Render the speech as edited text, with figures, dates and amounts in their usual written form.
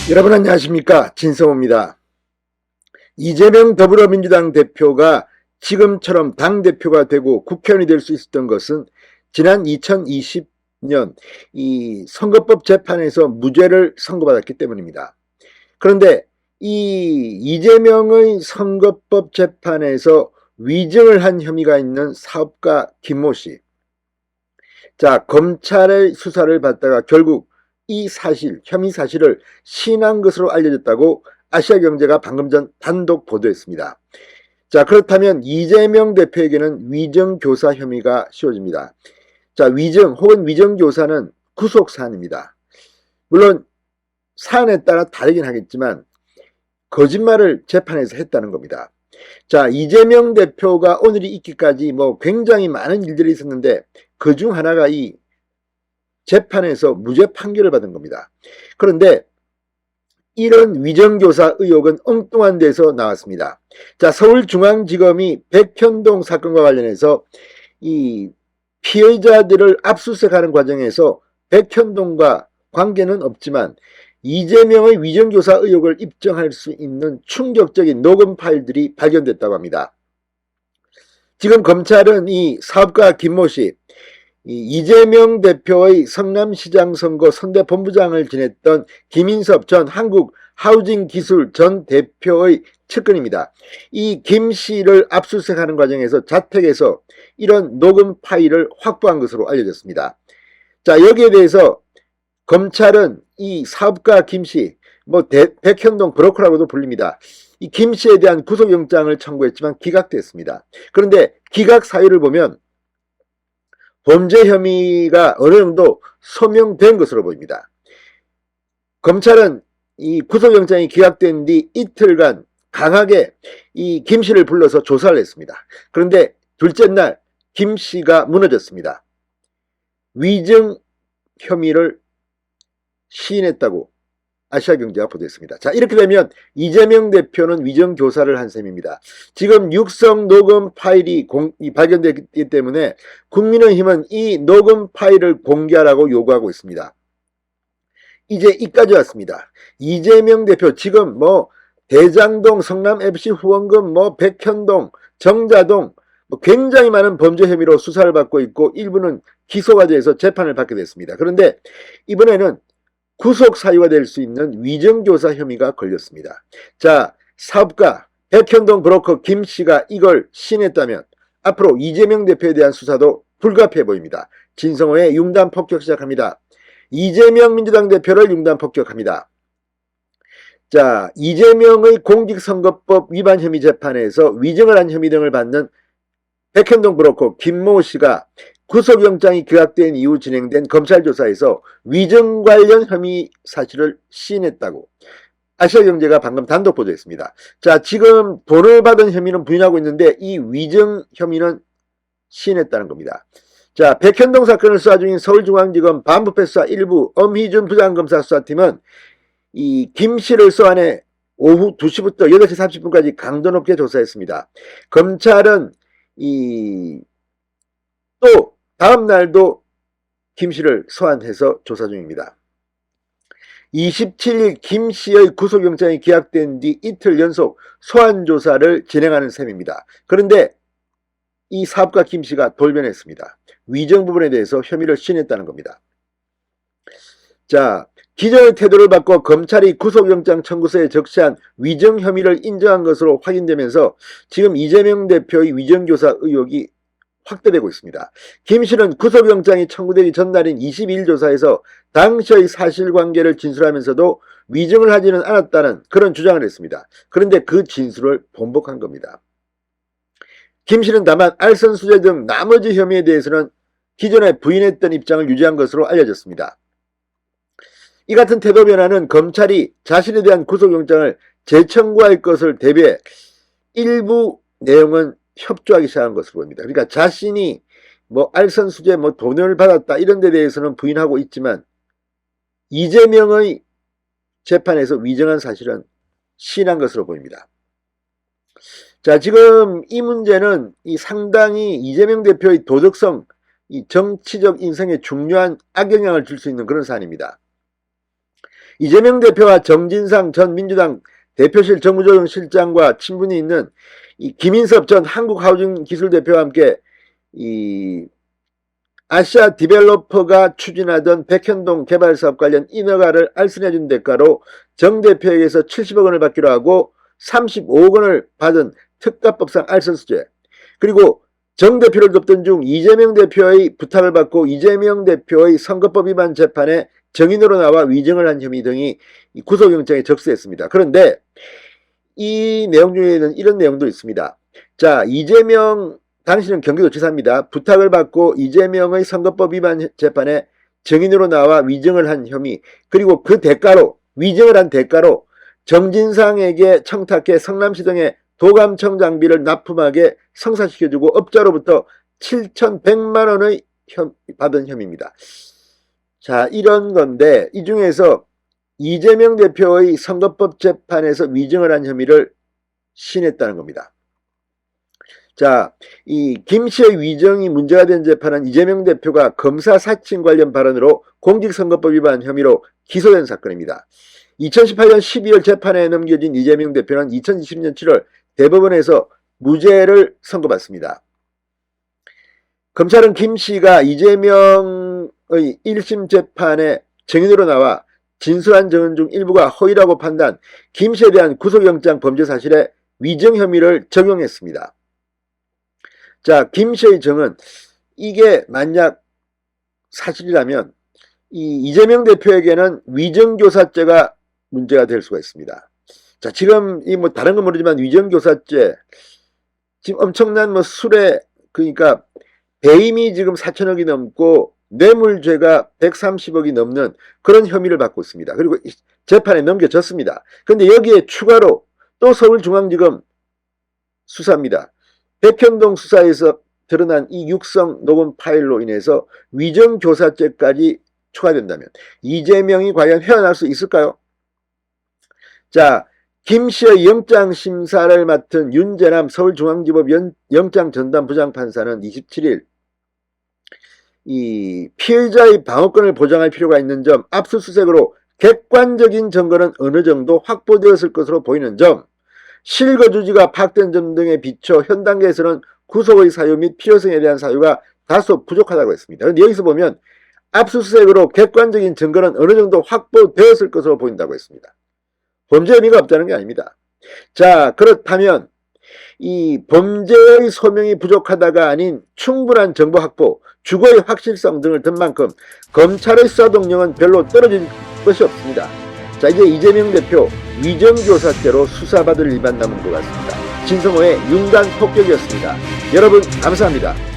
여러분 안녕하십니까, 진성호입니다. 이재명 더불어민주당 대표가 지금처럼 당대표가 되고 국회의원이 될 수 있었던 것은 지난 2020년 이 선거법 재판에서 무죄를 선고받았기 때문입니다. 그런데 이 이재명의 선거법 재판에서 위증을 한 혐의가 있는 사업가 김모 씨, 검찰의 수사를 받다가 결국 이 사실, 혐의 사실을 시인한 것으로 알려졌다고 아시아경제가 방금 전 단독 보도했습니다. 그렇다면 이재명 대표에게는 위정교사 혐의가 씌워집니다. 위정 혹은 위정교사는 구속사안입니다. 물론 사안에 따라 다르긴 하겠지만 거짓말을 재판에서 했다는 겁니다. 이재명 대표가 오늘이 있기까지 굉장히 많은 일들이 있었는데 그중 하나가 이 재판에서 무죄 판결을 받은 겁니다. 그런데 이런 위정교사 의혹은 엉뚱한 데서 나왔습니다. 서울중앙지검이 백현동 사건과 관련해서 이 피해자들을 압수수색하는 과정에서 백현동과 관계는 없지만 이재명의 위정교사 의혹을 입증할 수 있는 충격적인 녹음 파일들이 발견됐다고 합니다. 지금 검찰은 이 사업가 김모 씨, 이재명 대표의 성남시장 선거 선대본부장을 지냈던 김인섭 전 한국하우징기술 전 대표의 측근입니다. 이 김 씨를 압수수색하는 과정에서 자택에서 이런 녹음 파일을 확보한 것으로 알려졌습니다. 여기에 대해서 검찰은 이 사업가 김 씨, 백현동 브로커라고도 불립니다. 이 김 씨에 대한 구속영장을 청구했지만 기각됐습니다. 그런데 기각 사유를 보면 범죄 혐의가 어느 정도 소명된 것으로 보입니다. 검찰은 이 구속영장이 기각된 뒤 이틀간 강하게 이 김 씨를 불러서 조사를 했습니다. 그런데 둘째 날 김 씨가 무너졌습니다. 위증 혐의를 시인했다고 아시아경제가 보도했습니다. 이렇게 되면 이재명 대표는 위정교사를 한 셈입니다. 지금 육성 녹음 파일이 발견됐기 때문에 국민의힘은 이 녹음 파일을 공개하라고 요구하고 있습니다. 이제 이까지 왔습니다. 이재명 대표 지금 대장동, 성남FC 후원금, 백현동, 정자동 굉장히 많은 범죄 혐의로 수사를 받고 있고 일부는 기소가 돼서 재판을 받게 됐습니다. 그런데 이번에는 구속 사유가 될 수 있는 위정교사 혐의가 걸렸습니다. 사업가 백현동 브로커 김 씨가 이걸 시인했다면 앞으로 이재명 대표에 대한 수사도 불가피해 보입니다. 진성호의 융단 폭격 시작합니다. 이재명 민주당 대표를 융단 폭격합니다. 이재명의 공직선거법 위반 혐의 재판에서 위증을 한 혐의 등을 받는 백현동 브로커 김모 씨가 구속영장이 기각된 이후 진행된 검찰 조사에서 위증 관련 혐의 사실을 시인했다고 아시아경제가 방금 단독 보도했습니다. 지금 돈을 받은 혐의는 부인하고 있는데 이 위증 혐의는 시인했다는 겁니다. 백현동 사건을 수사 중인 서울중앙지검 반부패수사 1부 엄희준 부장검사 수사팀은 이 김 씨를 소환해 오후 2시부터 8시 30분까지 강도 높게 조사했습니다. 검찰은 또 다음 날도 김 씨를 소환해서 조사 중입니다. 27일 김 씨의 구속영장이 기각된 뒤 이틀 연속 소환 조사를 진행하는 셈입니다. 그런데 이 사업가 김 씨가 돌변했습니다. 위정 부분에 대해서 혐의를 시인했다는 겁니다. 기존의 태도를 바꿔 검찰이 구속영장 청구서에 적시한 위정 혐의를 인정한 것으로 확인되면서 지금 이재명 대표의 위정교사 의혹이 확대되고 있습니다. 김 씨는 구속영장이 청구되기 전날인 22일 조사에서 당시의 사실관계를 진술하면서도 위증을 하지는 않았다는 그런 주장을 했습니다. 그런데 그 진술을 번복한 겁니다. 김 씨는 다만 알선수재 등 나머지 혐의에 대해서는 기존에 부인했던 입장을 유지한 것으로 알려졌습니다. 이 같은 태도 변화는 검찰이 자신에 대한 구속영장을 재청구할 것을 대비해 일부 내용은 협조하기 시작한 것으로 보입니다. 그러니까 자신이 알선수재 돈을 받았다 이런 데 대해서는 부인하고 있지만 이재명의 재판에서 위증한 사실은 시인한 것으로 보입니다. 지금 이 문제는 상당히 이재명 대표의 도덕성, 이 정치적 인생에 중요한 악영향을 줄 수 있는 그런 사안입니다. 이재명 대표와 정진상 전 민주당 대표실 정무조정실장과 친분이 있는 이 김인섭 전 한국하우징기술대표와 함께 이 아시아 디벨로퍼가 추진하던 백현동 개발사업 관련 인허가를 알선해준 대가로 정 대표에게서 70억 원을 받기로 하고 35억 원을 받은 특가법상 알선수재, 그리고 정 대표를 돕던 중 이재명 대표의 부탁을 받고 이재명 대표의 선거법 위반 재판에 정인으로 나와 위증을 한 혐의 등이 구속영장에 접수했습니다. 그런데 이 내용 중에는 이런 내용도 있습니다. 자, 이재명 당시는 경기도지사입니다. 부탁을 받고 이재명의 선거법 위반 재판에 정인으로 나와 위증을 한 혐의, 그리고 그 대가로, 위증을 한 대가로 정진상에게 청탁해 성남시 등의 도감청 장비를 납품하게 성사시켜주고 업자로부터 7,100만 원의 받은 혐의입니다. 자, 이런 건데 이 중에서 이재명 대표의 선거법 재판에서 위증을 한 혐의를 시인했다는 겁니다. 자, 이 김씨의 위증이 문제가 된 재판은 이재명 대표가 검사 사칭 관련 발언으로 공직선거법 위반 혐의로 기소된 사건입니다. 2018년 12월 재판에 넘겨진 이재명 대표는 2020년 7월 대법원에서 무죄를 선고받습니다. 검찰은 김씨가 이재명의 1심 재판에 증인으로 나와 진술한 증언 중 일부가 허위라고 판단, 김씨에 대한 구속영장 범죄 사실에 위증 혐의를 적용했습니다. 자, 김씨의 증언, 이게 만약 사실이라면 이재명 대표에게는 위증교사죄가 문제가 될 수가 있습니다. 자, 지금 뭐 다른 건 모르지만 위증교사죄, 지금 엄청난 술에, 그러니까 배임이 지금 4천억이 넘고 뇌물죄가 130억이 넘는 그런 혐의를 받고 있습니다. 그리고 재판에 넘겨졌습니다. 그런데 여기에 추가로 또 서울중앙지검 수사입니다. 백현동 수사에서 드러난 이 육성 녹음 파일로 인해서 위정교사죄까지 추가된다면 이재명이 과연 헤어날 수 있을까요? 자, 김씨의 영장심사를 맡은 윤재남 서울중앙지법 영장전담 부장판사는 27일 이 피의자의 방어권을 보장할 필요가 있는 점, 압수수색으로 객관적인 증거는 어느 정도 확보되었을 것으로 보이는 점, 실거주지가 파악된 점 등에 비춰 현 단계에서는 구속의 사유 및 필요성에 대한 사유가 다소 부족하다고 했습니다. 그런데 여기서 보면 압수수색으로 객관적인 증거는 어느 정도 확보되었을 것으로 보인다고 했습니다. 범죄 혐의가 없다는 게 아닙니다. 자, 그렇다면 이 범죄의 소명이 부족하다가 아닌 충분한 정보 확보, 주거의 확실성 등을 든 만큼 검찰의 수사 동력은 별로 떨어질 것이 없습니다. 자, 이제 이재명 대표 위정교사죄로 수사받을 일만 남은 것 같습니다. 진성호의 윤단 폭격이었습니다. 여러분 감사합니다.